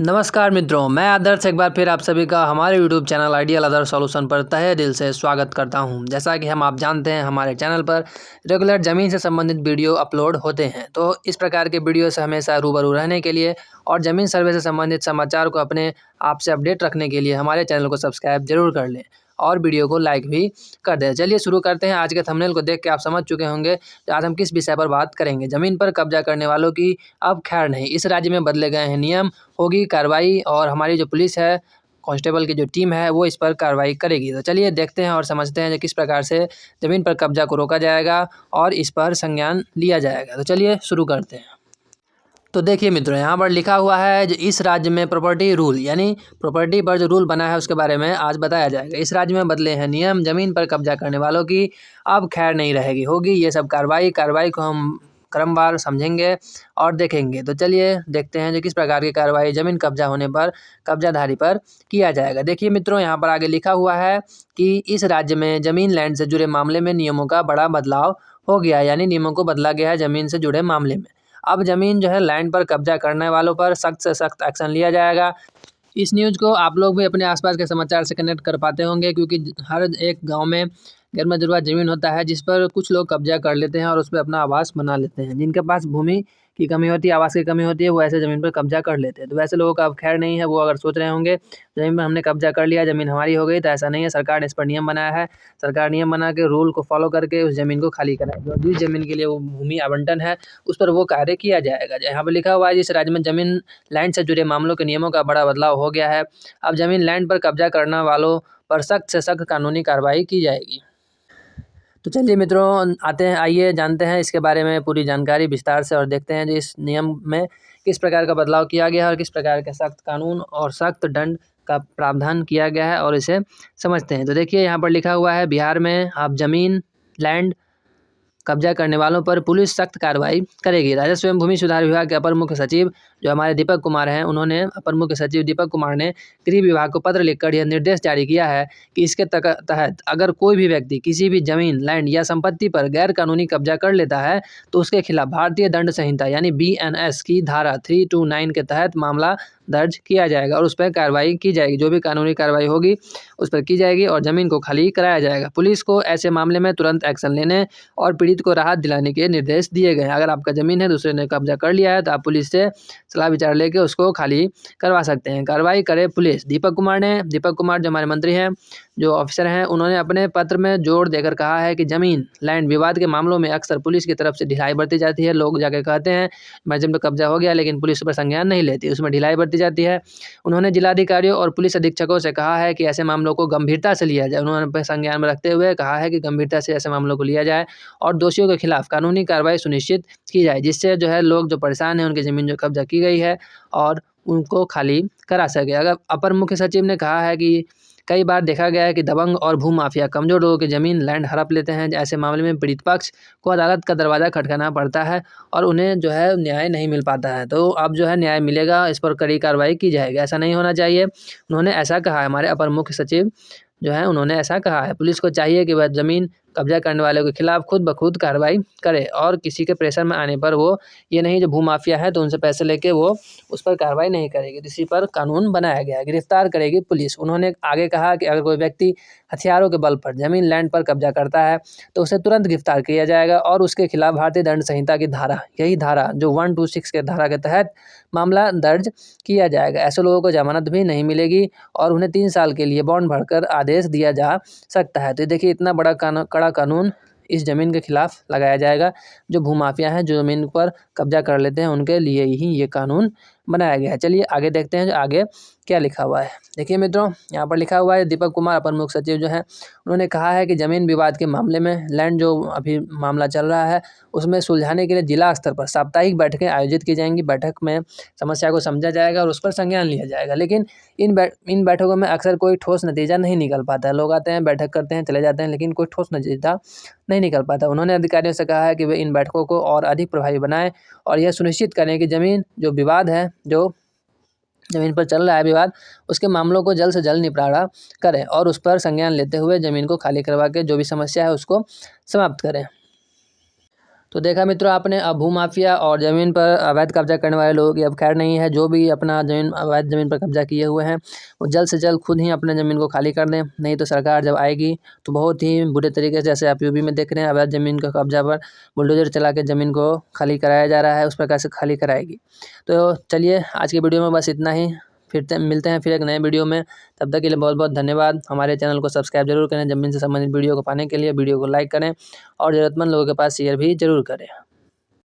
नमस्कार मित्रों, मैं आदर्श एक बार फिर आप सभी का हमारे YouTube channel ideal other solution पर तहे दिल से स्वागत करता हूं। जैसा कि आप जानते हैं, हमारे चैनल पर रेगुलर ज़मीन से संबंधित वीडियो अपलोड होते हैं। तो इस प्रकार के वीडियो से हमेशा रूबरू रहने के लिए और ज़मीन सर्वे से संबंधित समाचार को अपने आप से अपडेट रखने के लिए हमारे चैनल को सब्सक्राइब जरूर कर लें और वीडियो को लाइक भी कर दें। चलिए शुरू करते हैं। आज के थंबनेल को देख के आप समझ चुके होंगे कि आज हम किस विषय पर बात करेंगे। ज़मीन पर कब्जा करने वालों की अब खैर नहीं। इस राज्य में बदले गए हैं नियम, होगी कार्रवाई और हमारी जो पुलिस है, कांस्टेबल की जो टीम है, वो इस पर कार्रवाई करेगी। तो चलिए देखते हैं और समझते हैं कि किस प्रकार से ज़मीन पर कब्जा को रोका जाएगा और इस पर संज्ञान लिया जाएगा। तो चलिए शुरू करते हैं। तो देखिए मित्रों, यहाँ पर लिखा हुआ है जो इस राज्य में प्रॉपर्टी रूल यानी प्रॉपर्टी पर जो रूल बना है उसके बारे में आज बताया जाएगा। इस राज्य में बदले हैं नियम, ज़मीन पर कब्जा करने वालों की अब खैर नहीं रहेगी, होगी ये सब कार्रवाई को हम क्रमवार समझेंगे और देखेंगे। तो चलिए देखते हैं जो किस प्रकार की कार्रवाई ज़मीन कब्जा होने पर कब्जाधारी पर किया जाएगा। देखिए मित्रों, यहाँ पर आगे लिखा हुआ है कि इस राज्य में ज़मीन लैंड से जुड़े मामले में नियमों का बड़ा बदलाव हो गया, यानी नियमों को बदला गया है ज़मीन से जुड़े मामले में। अब ज़मीन जो है लैंड पर कब्जा करने वालों पर सख्त से सख्त एक्शन लिया जाएगा। इस न्यूज़ को आप लोग भी अपने आसपास के समाचार से कनेक्ट कर पाते होंगे, क्योंकि हर एक गांव में गैर मजरूआ ज़मीन होता है जिस पर कुछ लोग कब्जा कर लेते हैं और उस पर अपना आवास बना लेते हैं। जिनके पास भूमि की कमी होती है, आवास की कमी होती है, वो ऐसे ज़मीन पर कब्जा कर लेते हैं। तो वैसे लोगों का अब खैर नहीं है। वो अगर सोच रहे होंगे ज़मीन पर हमने कब्जा कर लिया, ज़मीन हमारी हो गई, तो ऐसा नहीं है। सरकार ने इस पर नियम बनाया है। सरकार नियम बना के रूल को फॉलो करके उस ज़मीन को खाली कराएगी और जिस ज़मीन के लिए वो भूमि आवंटन है उस पर वो कार्य किया जाएगा। यहाँ पर लिखा हुआ है जिस राज्य में ज़मीन लैंड से जुड़े मामलों के नियमों का बड़ा बदलाव हो गया है। अब ज़मीन लैंड पर कब्जा करने वालों पर सख्त से सख्त कानूनी कार्रवाई की जाएगी। तो चलिए मित्रों, आइए जानते हैं इसके बारे में पूरी जानकारी विस्तार से और देखते हैं जो इस नियम में किस प्रकार का बदलाव किया गया है और किस प्रकार के सख्त कानून और सख्त दंड का प्रावधान किया गया है और इसे समझते हैं। तो देखिए यहाँ पर लिखा हुआ है, बिहार में अब ज़मीन लैंड कब्जा करने वालों पर पुलिस सख्त कार्रवाई करेगी। राजस्व एवं भूमि सुधार विभाग के अपर मुख्य सचिव जो हमारे दीपक कुमार हैं, उन्होंने अपर मुख्य सचिव दीपक कुमार ने गृह विभाग को पत्र लिखकर यह निर्देश जारी किया है कि इसके तहत अगर कोई भी व्यक्ति किसी भी जमीन लैंड या संपत्ति पर गैर कानूनी कब्जा कर लेता है तो उसके खिलाफ भारतीय दंड संहिता यानी BNS की धारा 329 के तहत मामला दर्ज किया जाएगा और उस पर कार्रवाई की जाएगी। जो भी कानूनी कार्रवाई होगी उस पर की जाएगी और ज़मीन को खाली कराया जाएगा। पुलिस को ऐसे मामले में तुरंत एक्शन लेने और पीड़ित को राहत दिलाने के निर्देश दिए गए हैं। अगर आपका ज़मीन है, दूसरे ने कब्जा कर लिया है, तो आप पुलिस से सलाह विचार लेके उसको खाली करवा सकते हैं। कार्रवाई करे पुलिस। दीपक कुमार जो हमारे मंत्री हैं, जो ऑफिसर हैं, उन्होंने अपने पत्र में जोर देकर कहा है कि ज़मीन लैंड विवाद के मामलों में अक्सर पुलिस की तरफ से ढिलाई बरती जाती है। लोग जाके कहते हैं मेरे ज़मीन पर कब्जा हो गया, लेकिन पुलिस पर संज्ञान नहीं लेती, उसमें ढिलाई बरती जाती है। उन्होंने जिलाधिकारियों और पुलिस अधीक्षकों से कहा है कि ऐसे मामलों को गंभीरता से लिया जाए। उन्होंने संज्ञान में रखते हुए कहा है कि गंभीरता से ऐसे मामलों को लिया जाए और दोषियों के खिलाफ कानूनी कार्रवाई सुनिश्चित की जाए, जिससे जो है लोग जो परेशान हैं उनकी ज़मीन जो कब्जा की गई है और उनको खाली करा सके। अगर अपर मुख्य सचिव ने कहा है कि कई बार देखा गया है कि दबंग और भूमाफिया कमजोर लोगों की ज़मीन लैंड हड़प लेते हैं। ऐसे मामले में पीड़ित पक्ष को अदालत का दरवाज़ा खटखटाना पड़ता है और उन्हें जो है न्याय नहीं मिल पाता है। तो अब जो है न्याय मिलेगा, इस पर कड़ी कार्रवाई की जाएगी। ऐसा नहीं होना चाहिए। उन्होंने ऐसा कहा है, हमारे अपर मुख्य सचिव जो है उन्होंने ऐसा कहा है। पुलिस को चाहिए कि वह ज़मीन कब्जा करने वालों के खिलाफ खुद ब खुद कार्रवाई करे और किसी के प्रेशर में आने पर वो ये नहीं जो भूमाफिया है तो उनसे पैसे लेके वो उस पर कार्रवाई नहीं करेगी। इसी पर कानून बनाया गया है, गिरफ्तार करेगी पुलिस। उन्होंने आगे कहा कि अगर कोई व्यक्ति हथियारों के बल पर ज़मीन लैंड पर कब्जा करता है तो उसे तुरंत गिरफ्तार किया जाएगा और उसके खिलाफ भारतीय दंड संहिता की धारा, यही धारा जो 126 के धारा के तहत मामला दर्ज किया जाएगा। ऐसे लोगों को जमानत भी नहीं मिलेगी और उन्हें 3 साल के लिए बॉन्ड भरकर आदेश दिया जा सकता है। तो देखिए इतना बड़ा कड़ा कानून इस ज़मीन के खिलाफ लगाया जाएगा। जो भूमाफिया हैं, जो ज़मीन पर कब्जा कर लेते हैं, उनके लिए ही ये कानून बनाया गया है। चलिए आगे देखते हैं जो आगे क्या लिखा हुआ है। देखिए मित्रों, यहाँ पर लिखा हुआ है दीपक कुमार अपर मुख्य सचिव जो हैं उन्होंने कहा है कि ज़मीन विवाद के मामले में लैंड जो अभी मामला चल रहा है उसमें सुलझाने के लिए जिला स्तर पर साप्ताहिक बैठकें आयोजित की जाएंगी। बैठक में समस्या को समझा जाएगा और उस पर संज्ञान लिया जाएगा। लेकिन इन बैठकों में अक्सर कोई ठोस नतीजा नहीं निकल पाता है। लोग आते हैं, बैठक करते हैं, चले जाते हैं, लेकिन कोई ठोस नतीजा नहीं निकल पाता। उन्होंने अधिकारियों से कहा है कि वे इन बैठकों को और अधिक प्रभावी बनाएं और यह सुनिश्चित करें कि ज़मीन जो विवाद है, जो ज़मीन पर चल रहा है विवाद, उसके मामलों को जल्द से जल्द निपटारा करें और उस पर संज्ञान लेते हुए ज़मीन को खाली करवा के जो भी समस्या है उसको समाप्त करें। तो देखा मित्रों आपने, अब भूमाफिया और ज़मीन पर अवैध कब्जा करने वाले लोगों की अब खैर नहीं है। जो भी अपना अवैध ज़मीन पर कब्जा किए हुए हैं वो जल्द से जल्द खुद ही अपने ज़मीन को खाली कर दें, नहीं तो सरकार जब आएगी तो बहुत ही बुरे तरीके से, जैसे आप यूपी में देख रहे हैं अवैध ज़मीन का कब्जा पर बुलडोजर चला के ज़मीन को खाली कराया जा रहा है, उस प्रकार से खाली कराएगी। तो चलिए आज की वीडियो में बस इतना ही, फिर मिलते हैं फिर एक नए वीडियो में। तब तक के लिए बहुत बहुत धन्यवाद। हमारे चैनल को सब्सक्राइब जरूर करें ज़मीन से संबंधित वीडियो को पाने के लिए। वीडियो को लाइक करें और ज़रूरतमंद लोगों के पास शेयर भी जरूर करें।